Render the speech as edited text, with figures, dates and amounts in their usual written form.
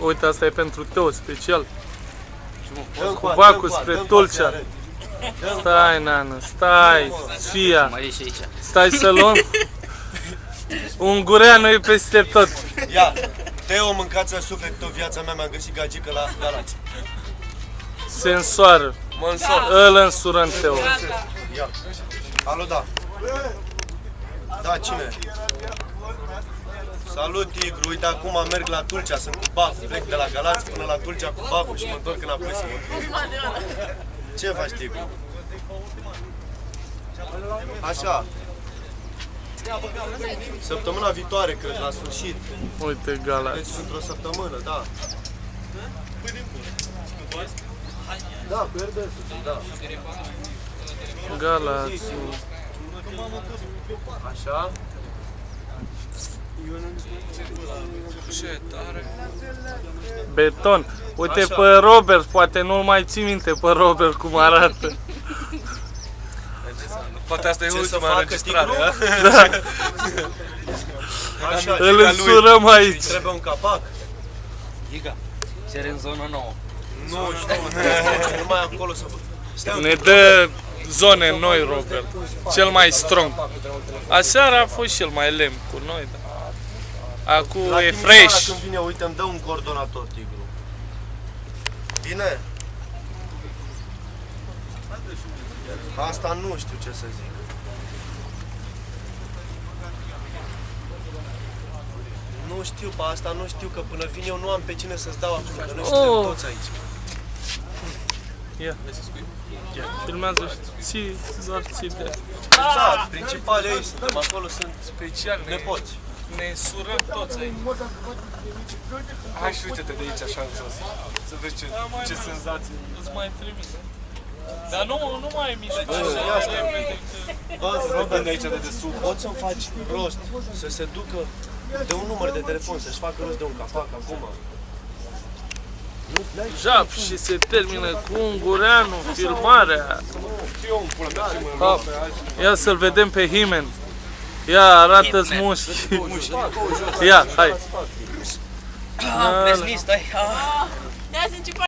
Uite, asta e pentru Teo, special. Cu bacul spre Tulcea. Stai, nană, stai, fia. Stai să luăm. Ungureanu e peste tot. Ia, Teo, mâncați-a sufletul, viața mea, mi-am găsit gagică la Galați. Se însoară. Mă însor. Îl însură în Teo. Ia. Alo, da. Da, cine? Salut, Tigru. Uite, acum merg la Tulcea, sunt cu bacul. Plec de la Galați până la Tulcea cu bacul și mă întorc înapoi să mă. Ce faci, Tigru? Așa. Săptămâna viitoare, cred, la sfârșit. Uite, Galați. Deci într-o săptămână, da. Da, cu Erdesul, da. Galați. Așa. Ce tare. Beton. Uite Așa. pe Robert, poate nu mai ții minte pe Robert cum arată. Poate asta e Ce să ultima facă, înregistrare, Tigru? da? Așa, Îl însurăm aici. trebuie un capac. Giga, cere în zona nouă. Nu știu, numai acolo să... Stai, Ne dă zone noi, Robert. Cel mai strong. Aseară a fost cel mai lemn cu noi, da. Acum la e Timișoara, fresh. Când vine, uite, îmi dă un coordonator, Tigru. Bine? Asta nu știu ce să zic. Nu știu, pe asta nu știu, că până vin eu nu am pe cine să-ți dau acum, că noi suntem toți aici. Ia. Filmează și ții, doar ții de... Da, principalii ei suntem acolo, sunt Special, nepoți. ne surăm toți aici. Hai și uite-te de aici așa în jos. Să vezi ce senzație. Îți mai trimit. Dar nu mai e mișto. Ia stai. Bă, Robert, De aici de desubt. poți să-mi faci rost să se ducă de un număr de telefon, să-și facă rost de un capac acum. Jap și se termină cu Ungureanu filmarea. Ha, ia să-l vedem pe Himen. Ia, arată-ți mușchi. Ia, hai. Vezi, stai. De-aia sunt